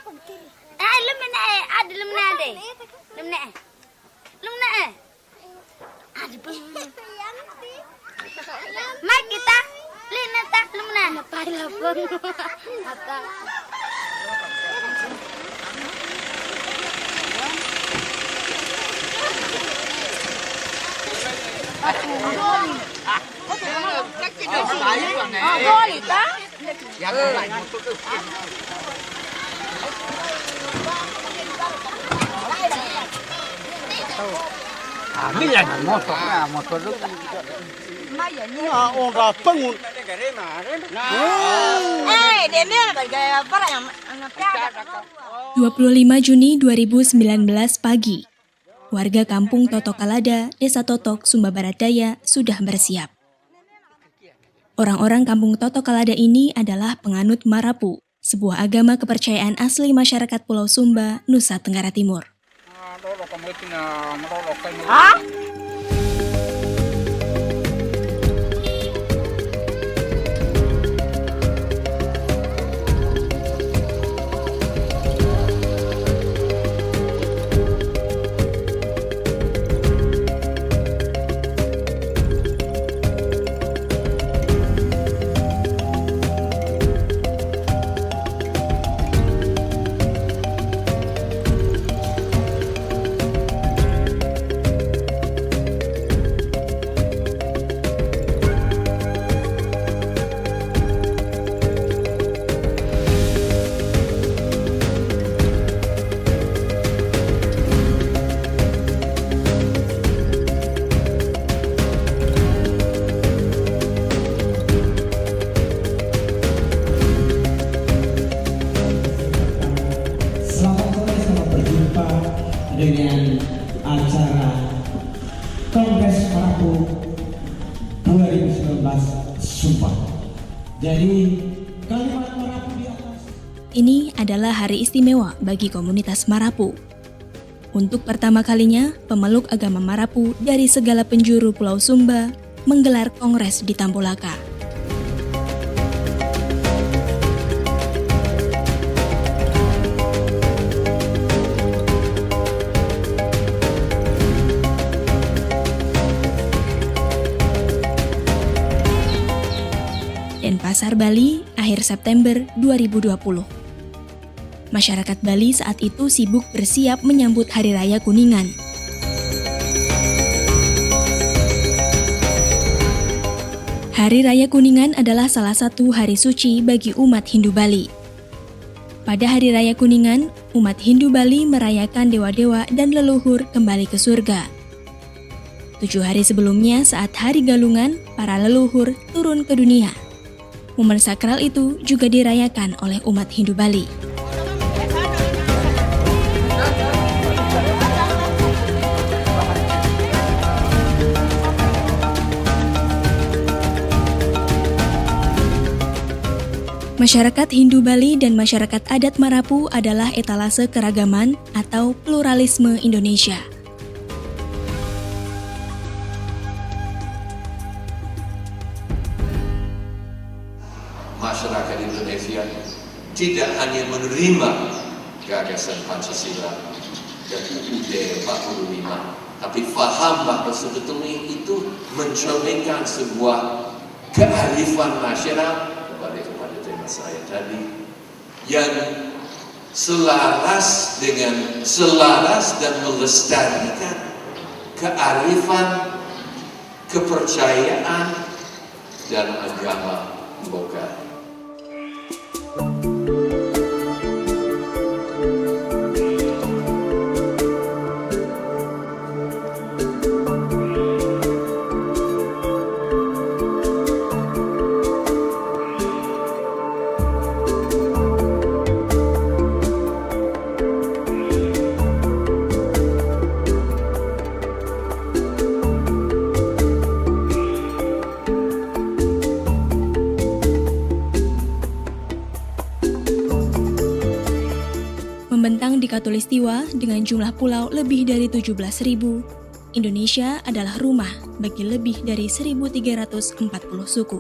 Lumna ada lumna deh. Lumna. Ada pun. Mai kita lina tak lumna. Pai lapang. Ata. motor itu. Orang bangun. Dia gaya apa yang 25 Juni 2019 pagi, warga kampung Totokalada, Desa Totok, Sumba Barat Daya sudah bersiap. Orang-orang kampung Totokalada ini adalah penganut Marapu, sebuah agama kepercayaan asli masyarakat Pulau Sumba, Nusa Tenggara Timur. Dengan acara Kongres Marapu 2019 Sumpah. Jadi kalimat Marapu di atas. Ini adalah hari istimewa bagi komunitas Marapu. Untuk pertama kalinya, pemeluk agama Marapu dari segala penjuru Pulau Sumba menggelar kongres di Tampolaka. Denpasar, Bali, akhir September 2020. Masyarakat Bali saat itu sibuk bersiap menyambut Hari Raya Kuningan. Hari Raya Kuningan adalah salah satu hari suci bagi umat Hindu Bali. Pada Hari Raya Kuningan, umat Hindu Bali merayakan dewa-dewa dan leluhur kembali ke surga. 7 hari sebelumnya saat Hari Galungan, para leluhur turun ke dunia. Momen sakral itu juga dirayakan oleh umat Hindu Bali. Masyarakat Hindu Bali dan masyarakat adat Marapu adalah etalase keragaman atau pluralisme Indonesia. Masyarakat Indonesia tidak hanya menerima gagasan Pancasila dan UUD 45, tapi faham bahwa sebetulnya itu mencerminkan sebuah kearifan nasional kepada tema saya tadi yang selaras dan melestarikan kearifan, kepercayaan dan agama lokal. Membentang di Khatulistiwa dengan jumlah pulau lebih dari 17.000, Indonesia adalah rumah bagi lebih dari 1.340 suku.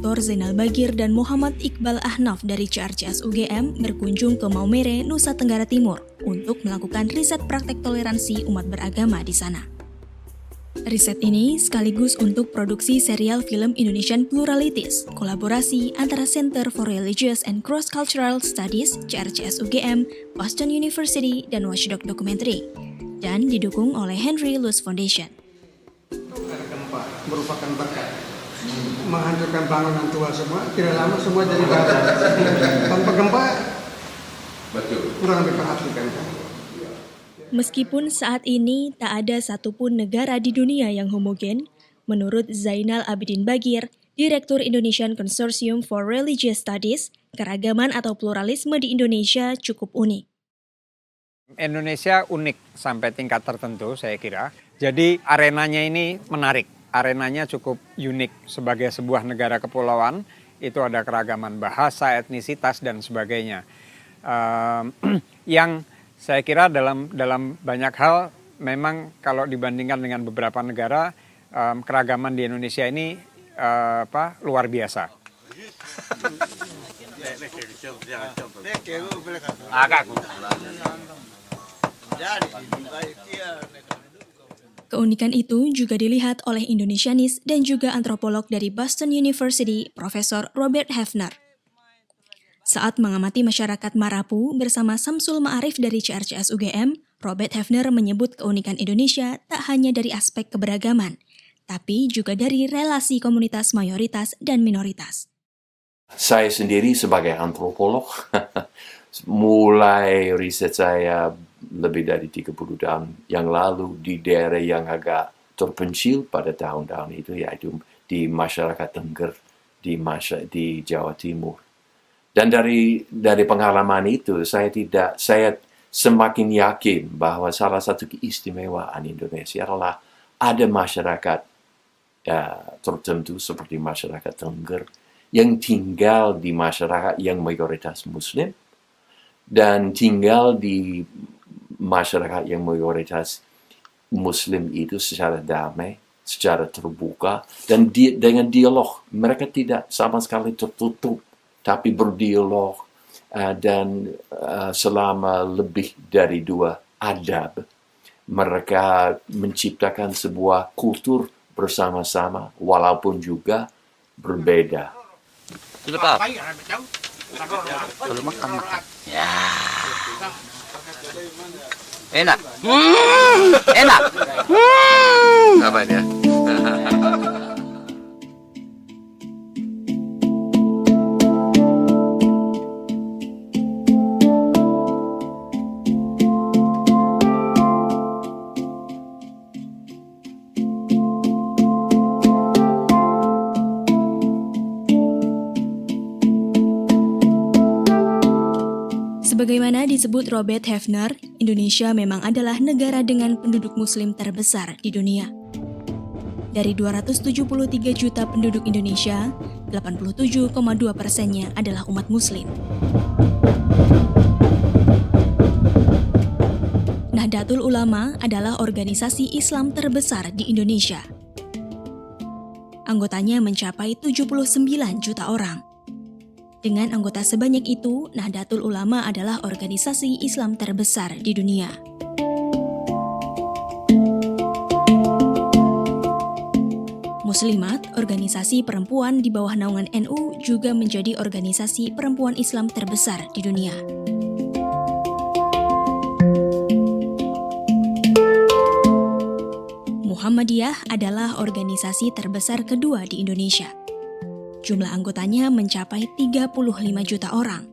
Dr. Zainal Bagir dan Muhammad Iqbal Ahnaf dari CRCS UGM berkunjung ke Maumere, Nusa Tenggara Timur untuk melakukan riset praktek toleransi umat beragama di sana. Riset ini sekaligus untuk produksi serial film Indonesian Pluralities, kolaborasi antara Center for Religious and Cross-Cultural Studies CRCS UGM, Boston University, dan Watchdog Documentary, dan didukung oleh Henry Luce Foundation. Gempa merupakan berkat, menghancurkan bangunan tua semua, tidak lama semua jadi baru. Tanpa gempa, kurang diperhatikan. Meskipun saat ini tak ada satupun negara di dunia yang homogen, menurut Zainal Abidin Bagir, Direktur Indonesian Consortium for Religious Studies, keragaman atau pluralisme di Indonesia cukup unik. Indonesia unik sampai tingkat tertentu saya kira. Jadi arenanya ini menarik, arenanya cukup unik sebagai sebuah negara kepulauan. Itu ada keragaman bahasa, etnisitas dan sebagainya. Yang saya kira dalam banyak hal memang kalau dibandingkan dengan beberapa negara keragaman di Indonesia ini luar biasa. Keunikan itu juga dilihat oleh Indonesianis dan juga antropolog dari Boston University, Profesor Robert Hefner. Saat mengamati masyarakat Marapu bersama Samsul Ma'arif dari CRCS UGM, Robert Hefner menyebut keunikan Indonesia tak hanya dari aspek keberagaman, tapi juga dari relasi komunitas mayoritas dan minoritas. Saya sendiri sebagai antropolog, mulai riset saya lebih dari 30 tahun yang lalu di daerah yang agak terpencil pada tahun-tahun itu, yaitu di masyarakat Tengger, di Jawa Timur. Dan dari pengalaman itu, saya semakin yakin bahwa salah satu keistimewaan Indonesia adalah ada masyarakat tertentu seperti masyarakat Tengger yang tinggal di masyarakat yang mayoritas Muslim dan tinggal di masyarakat yang mayoritas Muslim itu secara damai, secara terbuka, dan dengan dialog. Mereka tidak sama sekali tertutup, tapi berdialog dan selama lebih dari 2 adab. Mereka menciptakan sebuah kultur bersama-sama, walaupun juga berbeda. Sudah Pak? Belum makan. Ya. Enak. Enak. Apa ya? Sebagaimana disebut Robert Hefner, Indonesia memang adalah negara dengan penduduk Muslim terbesar di dunia. Dari 273 juta penduduk Indonesia, 87,2%-nya adalah umat Muslim. Nahdlatul Ulama adalah organisasi Islam terbesar di Indonesia. Anggotanya mencapai 79 juta orang. Dengan anggota sebanyak itu, Nahdlatul Ulama adalah organisasi Islam terbesar di dunia. Muslimat, organisasi perempuan di bawah naungan NU, juga menjadi organisasi perempuan Islam terbesar di dunia. Muhammadiyah adalah organisasi terbesar kedua di Indonesia. Jumlah anggotanya mencapai 35 juta orang.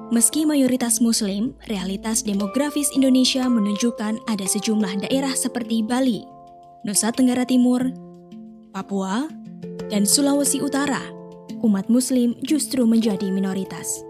Meski mayoritas Muslim, realitas demografis Indonesia menunjukkan ada sejumlah daerah seperti Bali, Nusa Tenggara Timur, Papua, dan Sulawesi Utara. Umat Muslim justru menjadi minoritas.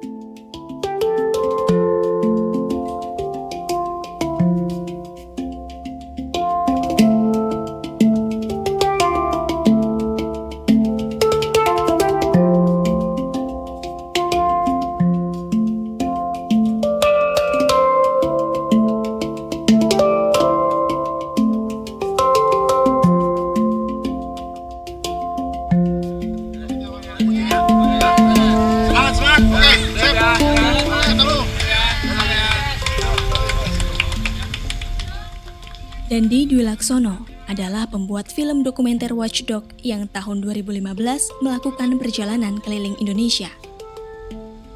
Dandi Dwi Laksono adalah pembuat film dokumenter Watchdog yang tahun 2015 melakukan perjalanan keliling Indonesia.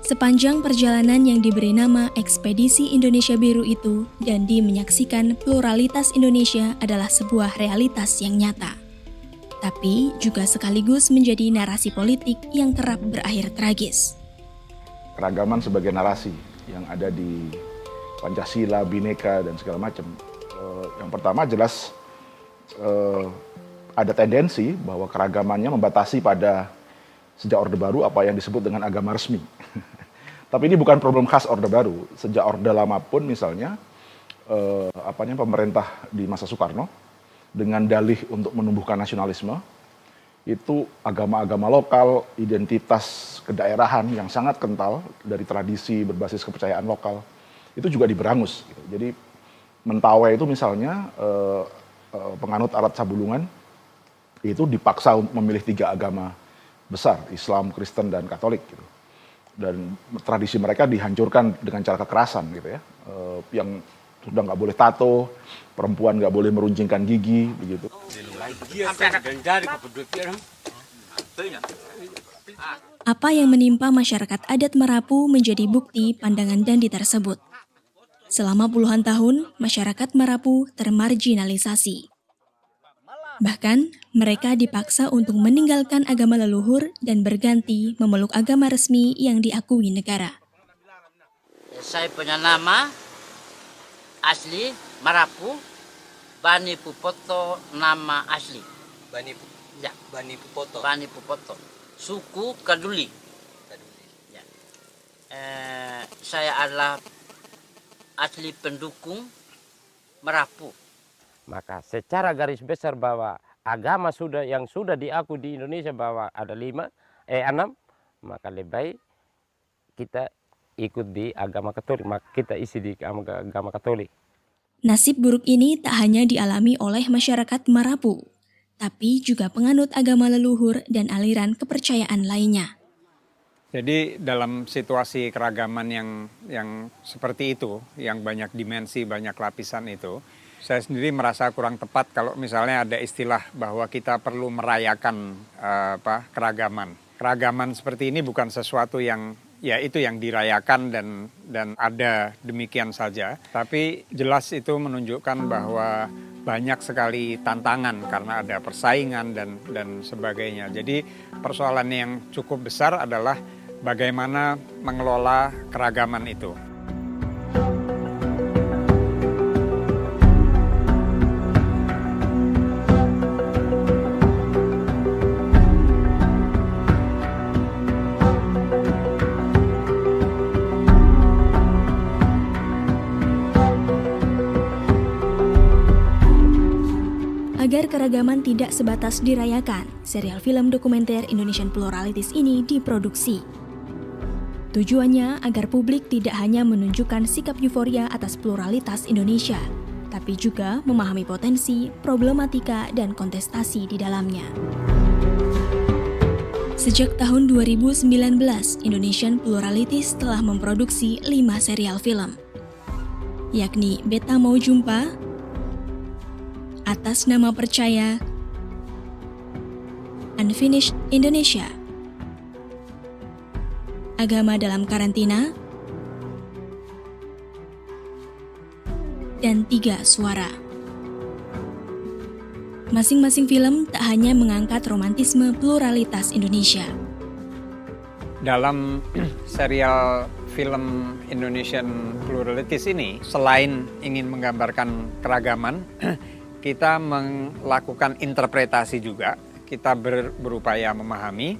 Sepanjang perjalanan yang diberi nama Ekspedisi Indonesia Biru itu, Dandi menyaksikan pluralitas Indonesia adalah sebuah realitas yang nyata. Tapi juga sekaligus menjadi narasi politik yang kerap berakhir tragis. Keragaman sebagai narasi yang ada di Pancasila, Bhinneka, dan segala macam. Yang pertama jelas ada tendensi bahwa keragamannya membatasi pada sejak Orde Baru apa yang disebut dengan agama resmi. Tapi ini bukan problem khas Orde Baru. Sejak Orde Lama pun misalnya pemerintah di masa Soekarno dengan dalih untuk menumbuhkan nasionalisme, itu agama-agama lokal, identitas kedaerahan yang sangat kental dari tradisi berbasis kepercayaan lokal, itu juga diberangus. Gitu. Jadi Mentawai itu misalnya penganut adat Sabulungan itu dipaksa untuk memilih 3 agama besar, Islam, Kristen, dan Katolik. Gitu. Dan tradisi mereka dihancurkan dengan cara kekerasan, gitu ya, yang sudah nggak boleh tato, perempuan nggak boleh meruncingkan gigi, begitu. Apa yang menimpa masyarakat adat Merapu menjadi bukti pandangan Dandi tersebut. Selama puluhan tahun, masyarakat Merapu termarginalisasi. Bahkan, mereka dipaksa untuk meninggalkan agama leluhur dan berganti memeluk agama resmi yang diakui negara. Saya punya nama asli Merapu, Bani Pupoto, nama asli. Bani Pupoto. Bani Pupoto. Suku Kaduli. Ya. Saya adalah asli pendukung Merapu. Maka secara garis besar bahwa agama yang sudah diakui di Indonesia bahwa ada 6, maka lebih baik kita ikut di agama Katolik, maka kita isi di agama Katolik. Nasib buruk ini tak hanya dialami oleh masyarakat Merapu, tapi juga penganut agama leluhur dan aliran kepercayaan lainnya. Jadi dalam situasi keragaman yang seperti itu, yang banyak dimensi, banyak lapisan itu, saya sendiri merasa kurang tepat kalau misalnya ada istilah bahwa kita perlu merayakan keragaman. Keragaman seperti ini bukan sesuatu yang ya itu yang dirayakan dan ada demikian saja. Tapi jelas itu menunjukkan bahwa banyak sekali tantangan karena ada persaingan dan sebagainya. Jadi persoalan yang cukup besar adalah bagaimana mengelola keragaman itu. Agar keragaman tidak sebatas dirayakan, serial film dokumenter Indonesian Pluralities ini diproduksi. Tujuannya agar publik tidak hanya menunjukkan sikap euforia atas pluralitas Indonesia, tapi juga memahami potensi, problematika, dan kontestasi di dalamnya. Sejak tahun 2019, Indonesian Pluralities telah memproduksi 5 serial film, yakni Beta Mau Jumpa, Atas Nama Percaya, Unfinished Indonesia, Agama Dalam Karantina, dan 3 Suara. Masing-masing film tak hanya mengangkat romantisme pluralitas Indonesia. Dalam serial film Indonesian Pluralities ini, selain ingin menggambarkan keragaman, kita melakukan interpretasi juga, kita berupaya memahami,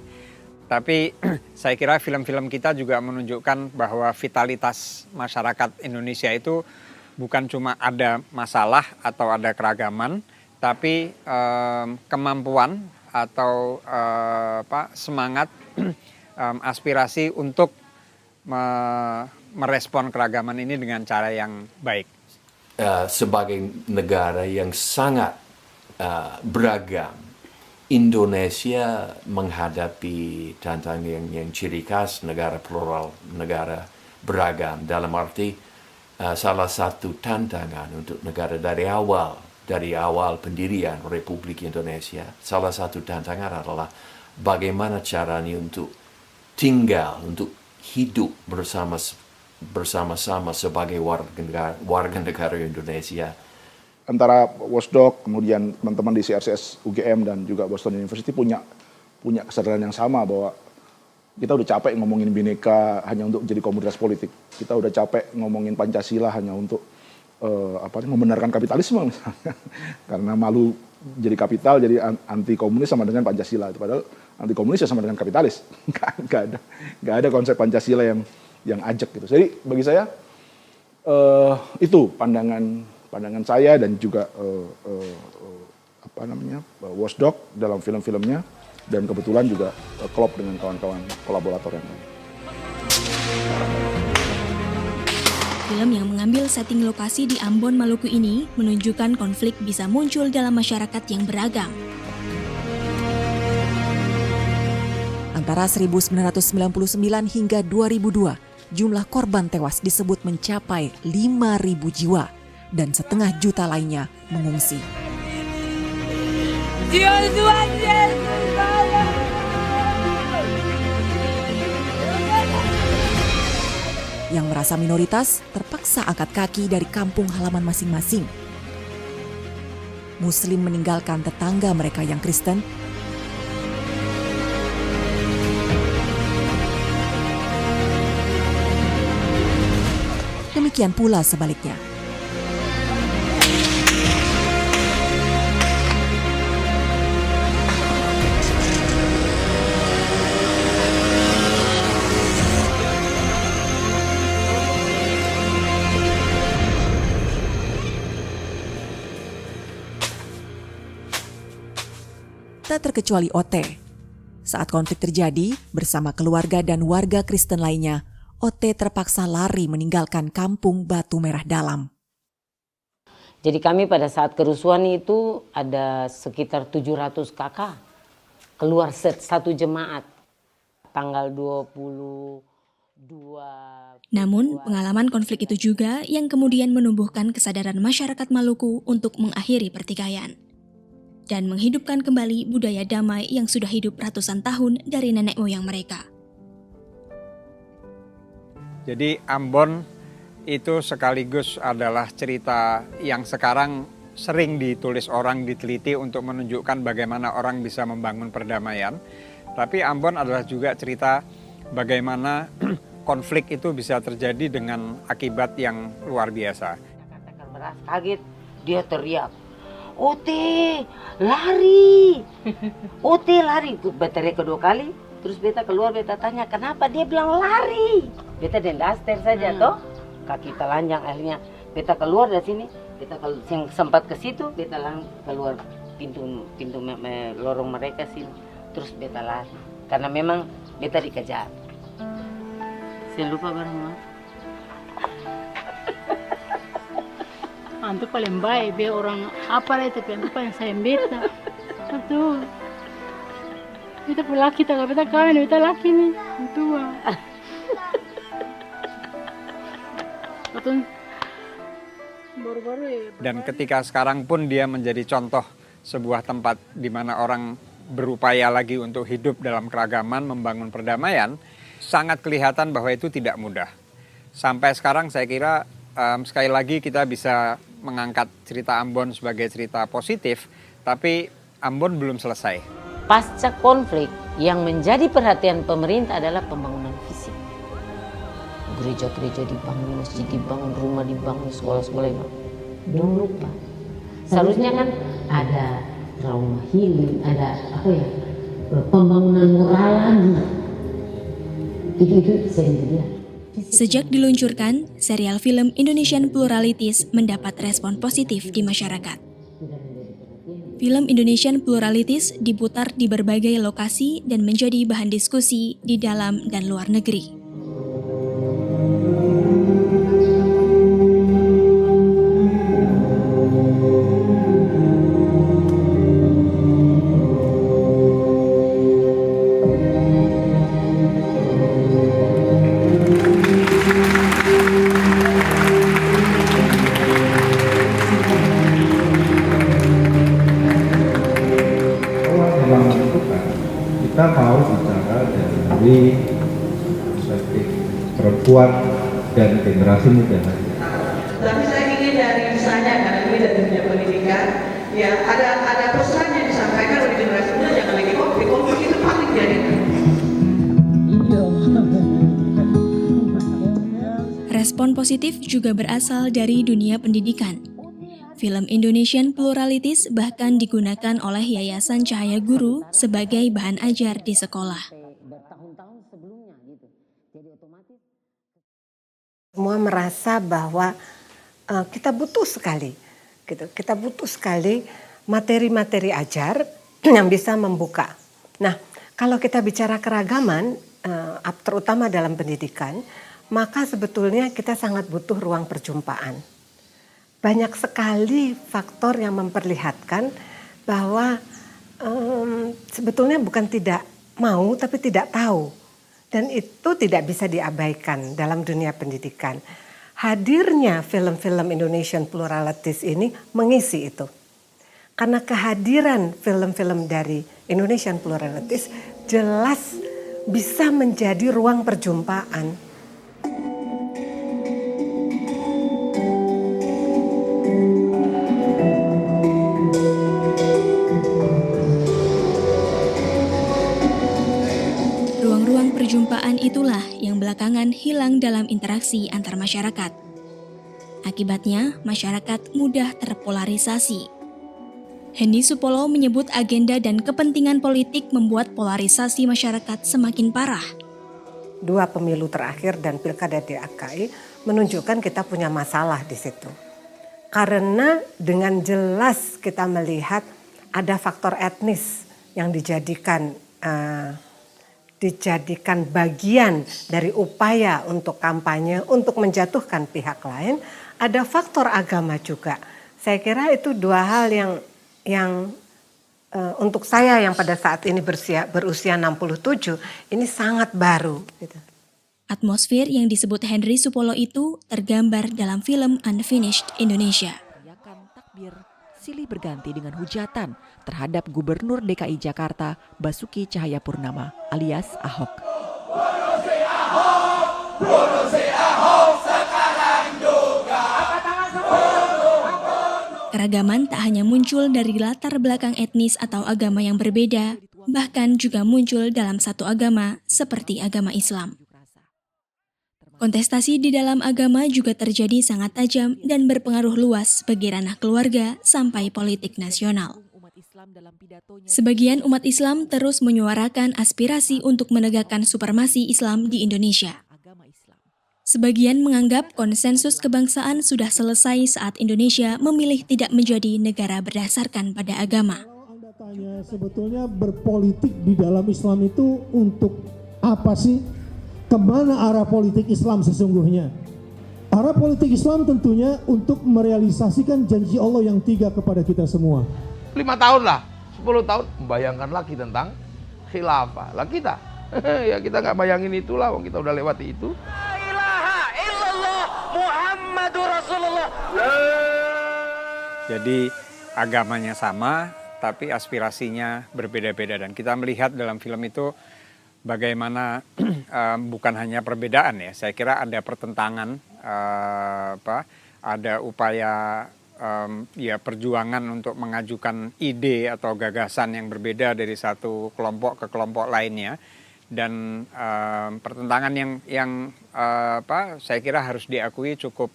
tapi saya kira film-film kita juga menunjukkan bahwa vitalitas masyarakat Indonesia itu bukan cuma ada masalah atau ada keragaman, tapi kemampuan atau semangat, aspirasi untuk merespon keragaman ini dengan cara yang baik. Sebagai negara yang sangat beragam, Indonesia menghadapi tantangan yang ciri khas negara plural, negara beragam. Dalam arti salah satu tantangan untuk negara dari awal dari awal pendirian Republik Indonesia, salah satu tantangan adalah bagaimana caranya untuk tinggal, untuk hidup bersama-sama sebagai warga negara Indonesia. Antara Wasdog, kemudian teman-teman di CRCS UGM dan juga Boston University punya kesadaran yang sama bahwa kita udah capek ngomongin Bhinneka hanya untuk jadi komoditas politik. Kita udah capek ngomongin Pancasila hanya untuk membenarkan kapitalisme misalnya. Karena malu jadi kapital, jadi anti komunis sama dengan Pancasila. Padahal anti komunis ya sama dengan kapitalis. Gak ada konsep Pancasila yang ajak gitu. Jadi bagi saya itu pandangan saya dan juga Wasdog dalam film-filmnya, dan kebetulan juga klop dengan kawan-kawan kolaborator yang lain. Film yang mengambil setting lokasi di Ambon, Maluku ini menunjukkan konflik bisa muncul dalam masyarakat yang beragam. Antara 1999 hingga 2002, jumlah korban tewas disebut mencapai 5.000 jiwa dan 1,5 juta lainnya mengungsi. Yang merasa minoritas terpaksa angkat kaki dari kampung halaman masing-masing. Muslim meninggalkan tetangga mereka yang Kristen. Demikian pula sebaliknya. Tak terkecuali OT. Saat konflik terjadi, bersama keluarga dan warga Kristen lainnya, OT terpaksa lari meninggalkan kampung Batu Merah Dalam. Jadi kami pada saat kerusuhan itu ada sekitar 700 kakak keluar satu jemaat tanggal 22. Namun, pengalaman konflik itu juga yang kemudian menumbuhkan kesadaran masyarakat Maluku untuk mengakhiri pertikaian dan menghidupkan kembali budaya damai yang sudah hidup ratusan tahun dari nenek moyang mereka. Jadi Ambon itu sekaligus adalah cerita yang sekarang sering ditulis orang, diteliti untuk menunjukkan bagaimana orang bisa membangun perdamaian. Tapi Ambon adalah juga cerita bagaimana konflik itu bisa terjadi dengan akibat yang luar biasa. Kaget, dia teriak, "Ote, lari!" Ote lari. Beta kedua kali, terus beta keluar, beta tanya kenapa, dia bilang lari. Beta dan daster saja toh, kaki telanjang akhirnya. Beta keluar dari sini, beta yang sempat ke situ, beta keluar pintu lorong mereka sini. Terus beta lari, karena memang beta dikejar. Saya lupa barang maaf. Antu paling baik, be orang apa lah itu, antu paling sayang beta. Betul. Beta laki, tak beta kawin, beta laki nih, tua. Dan ketika sekarang pun dia menjadi contoh sebuah tempat di mana orang berupaya lagi untuk hidup dalam keragaman, membangun perdamaian, sangat kelihatan bahwa itu tidak mudah. Sampai sekarang saya kira sekali lagi kita bisa mengangkat cerita Ambon sebagai cerita positif, tapi Ambon belum selesai. Pasca konflik yang menjadi perhatian pemerintah adalah pembangunan fisik. Gereja-gereja dibangun, masjid dibangun, rumah dibangun, sekolah-sekolah dibangun. Belum lupa. Seharusnya kan ada trauma healing, ada pembangunan moral lagi. Itu saya lihat. Sejak diluncurkan, serial film Indonesian Pluralities mendapat respon positif di masyarakat. Film Indonesian Pluralities diputar di berbagai lokasi dan menjadi bahan diskusi di dalam dan luar negeri. kuat dan generasi muda. Tapi saya ingin dari misalnya karena ini dari dunia pendidikan, ya ada pesan yang disampaikan oleh generasi muda, jangan lagi konflik itu paling jadi. Respon positif juga berasal dari dunia pendidikan. Film Indonesian Pluralities bahkan digunakan oleh Yayasan Cahaya Guru sebagai bahan ajar di sekolah. Semua merasa bahwa kita butuh sekali, gitu. Kita butuh sekali materi-materi ajar yang bisa membuka. Nah, kalau kita bicara keragaman, terutama dalam pendidikan, maka sebetulnya kita sangat butuh ruang perjumpaan. Banyak sekali faktor yang memperlihatkan bahwa sebetulnya bukan tidak mau, tapi tidak tahu. Dan itu tidak bisa diabaikan dalam dunia pendidikan. Hadirnya film-film Indonesian Pluralities ini mengisi itu. Karena kehadiran film-film dari Indonesian Pluralities jelas bisa menjadi ruang perjumpaan. Ruang-ruang perjumpaan itulah yang belakangan hilang dalam interaksi antar masyarakat. Akibatnya, masyarakat mudah terpolarisasi. Hendy Supolo menyebut agenda dan kepentingan politik membuat polarisasi masyarakat semakin parah. 2 pemilu terakhir dan Pilkada DKI menunjukkan kita punya masalah di situ. Karena dengan jelas kita melihat ada faktor etnis yang dijadikan bagian dari upaya untuk kampanye, untuk menjatuhkan pihak lain, ada faktor agama juga. Saya kira itu 2 hal yang untuk saya yang pada saat ini berusia 67, ini sangat baru. Gitu. Atmosfer yang disebut Hendy Supolo itu tergambar dalam film Unfinished Indonesia. Takbir silih berganti dengan hujatan terhadap Gubernur DKI Jakarta Basuki Cahayapurnama alias Ahok. Keragaman tak hanya muncul dari latar belakang etnis atau agama yang berbeda, bahkan juga muncul dalam satu agama seperti agama Islam. Kontestasi di dalam agama juga terjadi sangat tajam dan berpengaruh luas bagi ranah keluarga sampai politik nasional. Sebagian umat Islam terus menyuarakan aspirasi untuk menegakkan supremasi Islam di Indonesia. Sebagian menganggap konsensus kebangsaan sudah selesai saat Indonesia memilih tidak menjadi negara berdasarkan pada agama. Anda tanya sebetulnya berpolitik di dalam Islam itu untuk apa sih? Kemana arah politik Islam sesungguhnya? Arah politik Islam tentunya untuk merealisasikan janji Allah yang 3 kepada kita semua. 5 tahun lah, 10 tahun, bayangkan lagi tentang khilafah. Lah kita, ya kita nggak bayangin itulah, kita udah lewati itu. La ilaha illallah Muhammadur Rasulullah. Jadi agamanya sama, tapi aspirasinya berbeda-beda. Dan kita melihat dalam film itu bagaimana bukan hanya perbedaan ya, saya kira ada pertentangan, ada upaya perjuangan untuk mengajukan ide atau gagasan yang berbeda dari satu kelompok ke kelompok lainnya, dan pertentangan yang saya kira harus diakui cukup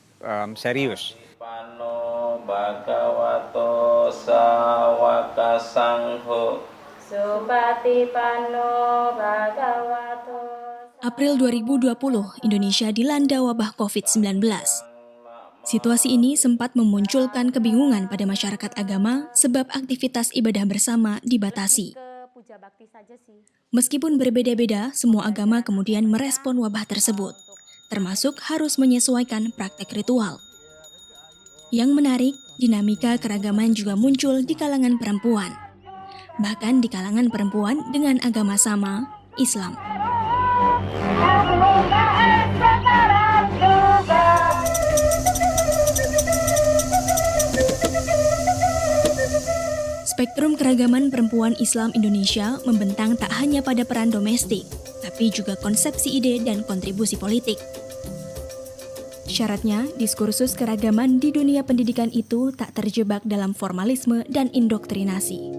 serius. Pano Bhagavato Sawaka Sangho Supati Pano Bhagavato. April 2020, Indonesia dilanda wabah COVID-19. Situasi ini sempat memunculkan kebingungan pada masyarakat agama sebab aktivitas ibadah bersama dibatasi. Meskipun berbeda-beda, semua agama kemudian merespon wabah tersebut, termasuk harus menyesuaikan praktek ritual. Yang menarik, dinamika keragaman juga muncul di kalangan perempuan. Bahkan di kalangan perempuan dengan agama sama, Islam. Spektrum keragaman perempuan Islam Indonesia membentang tak hanya pada peran domestik, tapi juga konsepsi ide dan kontribusi politik. syaratnya, diskursus keragaman di dunia pendidikan itu tak terjebak dalam formalisme dan indoktrinasi.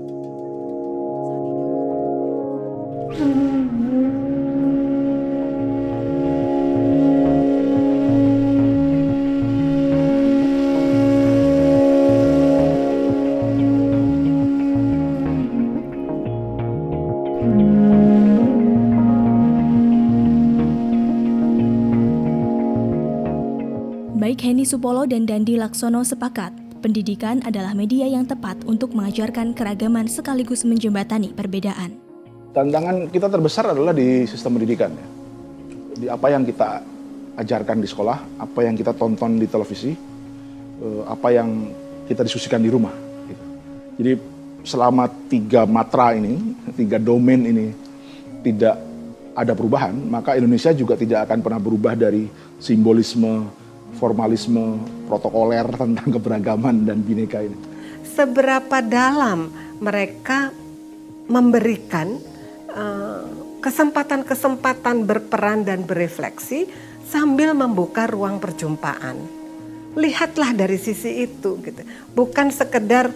Baik Henny Supolo dan Dandi Laksono sepakat, pendidikan adalah media yang tepat untuk mengajarkan keragaman sekaligus menjembatani perbedaan. Tantangan kita terbesar adalah di sistem pendidikan, ya. Di apa yang kita ajarkan di sekolah, apa yang kita tonton di televisi, apa yang kita diskusikan di rumah. Gitu. Jadi selama 3 matra ini, 3 domain ini tidak ada perubahan, maka Indonesia juga tidak akan pernah berubah dari simbolisme, formalisme, protokoler tentang keberagaman dan bineka ini. Seberapa dalam mereka memberikan kesempatan-kesempatan berperan dan berefleksi sambil membuka ruang perjumpaan. Lihatlah dari sisi itu, gitu. Bukan sekedar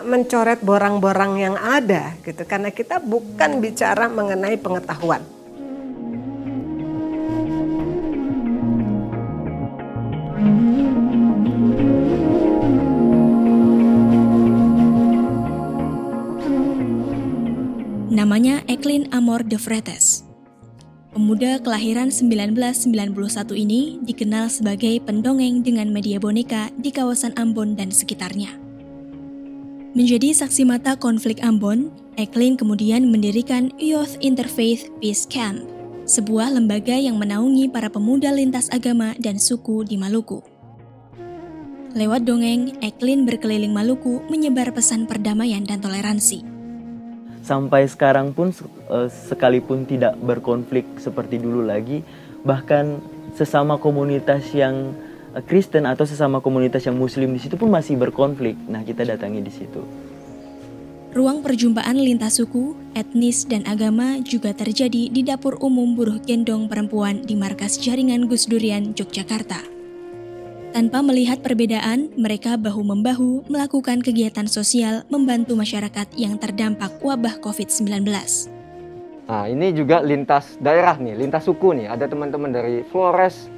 mencoret borang-borang yang ada, gitu. Karena kita bukan bicara mengenai pengetahuan. Namanya Eklin Amor de Vretes. Pemuda kelahiran 1991 ini dikenal sebagai pendongeng dengan media boneka di kawasan Ambon dan sekitarnya. Menjadi saksi mata konflik Ambon, Eklin kemudian mendirikan Youth Interfaith Peace Camp, sebuah lembaga yang menaungi para pemuda lintas agama dan suku di Maluku. Lewat dongeng, Eklin berkeliling Maluku menyebar pesan perdamaian dan toleransi. Sampai sekarang pun sekalipun tidak berkonflik seperti dulu lagi, bahkan sesama komunitas yang Kristen atau sesama komunitas yang Muslim di situ pun masih berkonflik. Nah, kita datangi di situ. Ruang perjumpaan lintas suku, etnis, dan agama juga terjadi di dapur umum buruh gendong perempuan di markas jaringan Gus Durian, Yogyakarta. Tanpa melihat perbedaan, mereka bahu-membahu melakukan kegiatan sosial membantu masyarakat yang terdampak wabah COVID-19. Nah, ini juga lintas daerah nih, lintas suku nih. Ada teman-teman dari Flores,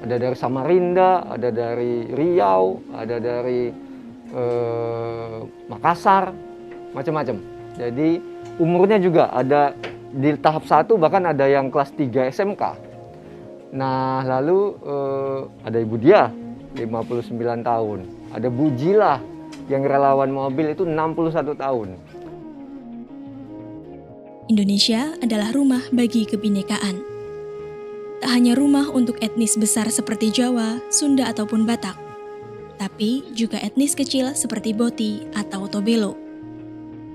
ada dari Samarinda, ada dari Riau, ada dari Makassar, macam-macam. Jadi umurnya juga ada di tahap 1, bahkan ada yang kelas 3 SMK. Nah, lalu ada Ibu Dia, 59 tahun. Ada Bu Jila yang relawan mobil itu 61 tahun. Indonesia adalah rumah bagi kebinekaan. Tak hanya rumah untuk etnis besar seperti Jawa, Sunda ataupun Batak, tapi juga etnis kecil seperti Boti atau Tobelo.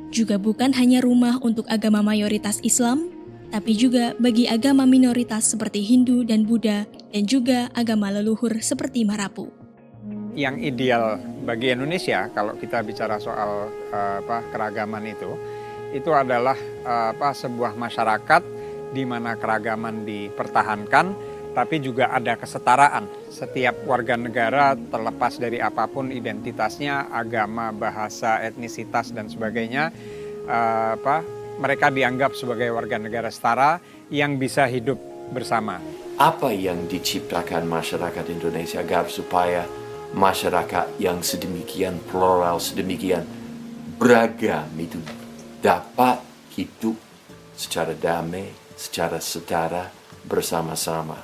Juga bukan hanya rumah untuk agama mayoritas Islam, tapi juga bagi agama minoritas seperti Hindu dan Buddha, dan juga agama leluhur seperti Marapu. Yang ideal bagi Indonesia, kalau kita bicara soal keragaman itu adalah sebuah masyarakat di mana keragaman dipertahankan, tapi juga ada kesetaraan. Setiap warga negara terlepas dari apapun identitasnya, agama, bahasa, etnisitas, dan sebagainya, mereka dianggap sebagai warga negara setara yang bisa hidup bersama. Apa yang diciptakan masyarakat Indonesia agar supaya masyarakat yang sedemikian plural, sedemikian beragam itu dapat hidup secara damai, secara setara, bersama-sama.